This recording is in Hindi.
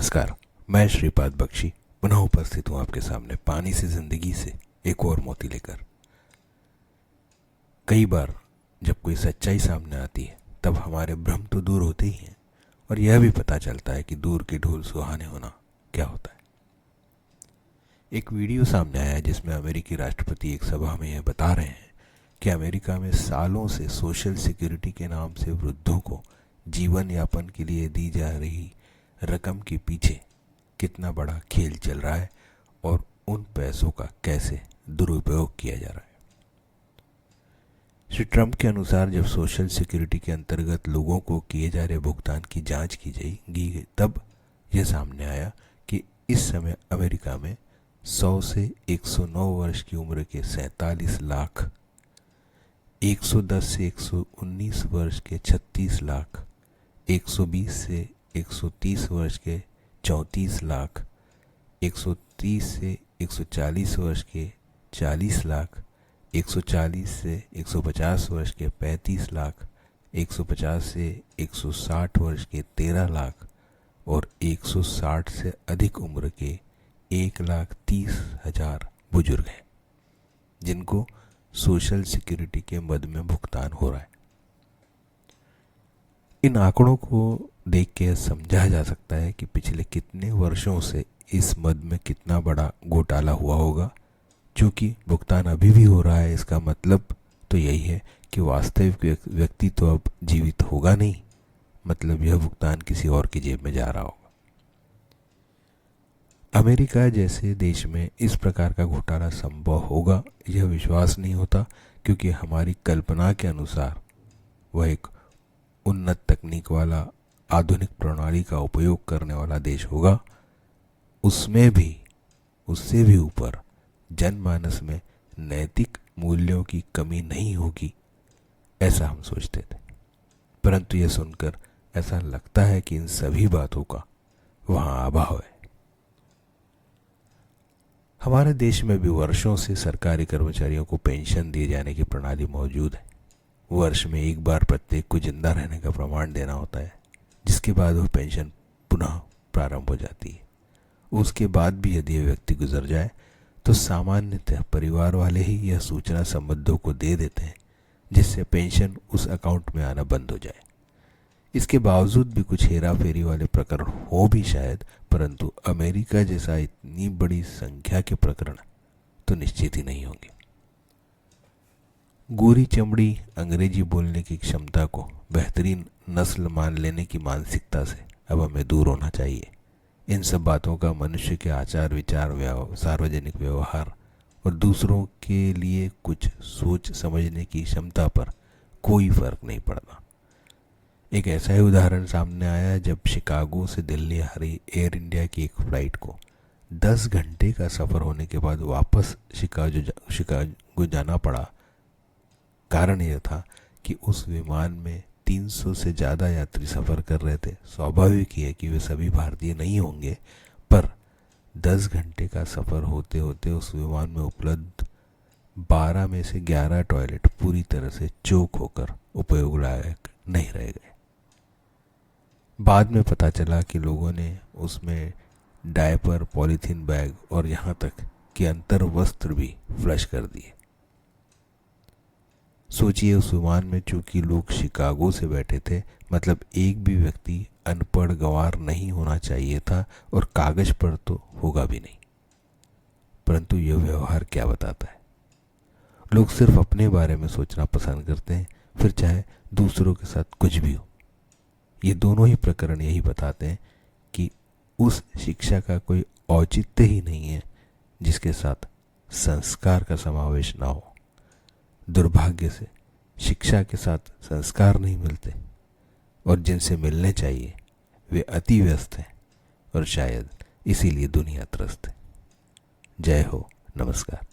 नमस्कार। मैं श्रीपाद बख्शी पुनः उपस्थित हूँ आपके सामने पानी से जिंदगी से एक और मोती लेकर। कई बार जब कोई सच्चाई सामने आती है तब हमारे भ्रम तो दूर होते ही हैं और यह भी पता चलता है कि दूर के ढोल सुहाने होना क्या होता है। एक वीडियो सामने आया जिसमें अमेरिकी राष्ट्रपति एक सभा में यह बता रहे हैं कि अमेरिका में सालों से सोशल सिक्योरिटी के नाम से वृद्धों को जीवन यापन के लिए दी जा रही रकम के पीछे कितना बड़ा खेल चल रहा है और उन पैसों का कैसे दुरुपयोग किया जा रहा है। श्री ट्रंप के अनुसार जब सोशल सिक्योरिटी के अंतर्गत लोगों को किए जा रहे भुगतान की जांच की जाएगी तब यह सामने आया कि इस समय अमेरिका में 100 से 109 वर्ष की उम्र के 47 लाख, 110 से 119 वर्ष के 36 लाख, 120 से 130 वर्ष के 34 लाख, 130 से 140 वर्ष के 40 लाख, 140 से 150 वर्ष के 35 लाख, 150 से 160 वर्ष के 13 लाख और 160 से अधिक उम्र के 1,30,000 बुजुर्ग हैं जिनको सोशल सिक्योरिटी के मद में भुगतान हो रहा है। इन आंकड़ों को देख के समझा जा सकता है कि पिछले कितने वर्षों से इस मद में कितना बड़ा घोटाला हुआ होगा। चूँकि भुगतान अभी भी हो रहा है, इसका मतलब तो यही है कि वास्तविक व्यक्ति तो अब जीवित होगा नहीं, मतलब यह भुगतान किसी और की जेब में जा रहा होगा। अमेरिका जैसे देश में इस प्रकार का घोटाला संभव होगा यह विश्वास नहीं होता, क्योंकि हमारी कल्पना के अनुसार वह एक उन्नत तकनीक वाला आधुनिक प्रणाली का उपयोग करने वाला देश होगा। उसमें भी उससे भी ऊपर जनमानस में नैतिक मूल्यों की कमी नहीं होगी, ऐसा हम सोचते थे। परंतु यह सुनकर ऐसा लगता है कि इन सभी बातों का वहाँ अभाव है। हमारे देश में भी वर्षों से सरकारी कर्मचारियों को पेंशन दिए जाने की प्रणाली मौजूद है। वर्ष में एक बार प्रत्येक को जिंदा रहने का प्रमाण देना होता है, जिसके बाद वह पेंशन पुनः प्रारंभ हो जाती है। उसके बाद भी यदि व्यक्ति गुजर जाए तो सामान्यतः परिवार वाले ही यह सूचना संबंधों को दे देते हैं, जिससे पेंशन उस अकाउंट में आना बंद हो जाए। इसके बावजूद भी कुछ हेरा फेरी वाले प्रकरण हो भी शायद, परंतु अमेरिका जैसा इतनी बड़ी संख्या के प्रकरण तो निश्चित ही नहीं होंगे। गोरी चमड़ी अंग्रेजी बोलने की क्षमता को बेहतरीन नस्ल मान लेने की मानसिकता से अब हमें दूर होना चाहिए। इन सब बातों का मनुष्य के आचार विचार, सार्वजनिक व्यवहार और दूसरों के लिए कुछ सोच समझने की क्षमता पर कोई फर्क नहीं पड़ता। एक ऐसा ही उदाहरण सामने आया जब शिकागो से दिल्ली आ रही एयर इंडिया की एक फ्लाइट को 10 घंटे का सफ़र होने के बाद वापस शिकागो जाना पड़ा। कारण यह था कि उस विमान में 300 से ज़्यादा यात्री सफ़र कर रहे थे। स्वाभाविक ही है कि वे सभी भारतीय नहीं होंगे, पर 10 घंटे का सफ़र होते होते उस विमान में उपलब्ध 12 में से 11 टॉयलेट पूरी तरह से चोक होकर उपयोग लायक नहीं रह गए। बाद में पता चला कि लोगों ने उसमें डायपर, पॉलीथीन बैग और यहाँ तक कि अंतर वस्त्र भी फ्लश कर दिए। सोचिए, उस विमान में चूंकि लोग शिकागो से बैठे थे, मतलब एक भी व्यक्ति अनपढ़ गंवार नहीं होना चाहिए था और कागज पर तो होगा भी नहीं। परंतु यह व्यवहार क्या बताता है? लोग सिर्फ अपने बारे में सोचना पसंद करते हैं, फिर चाहे दूसरों के साथ कुछ भी हो। ये दोनों ही प्रकरण यही बताते हैं कि उस शिक्षा का कोई औचित्य ही नहीं है जिसके साथ संस्कार का समावेश ना हो। दुर्भाग्य से शिक्षा के साथ संस्कार नहीं मिलते और जिनसे मिलने चाहिए वे अति व्यस्त हैं और शायद इसीलिए दुनिया त्रस्त है। जय हो, नमस्कार।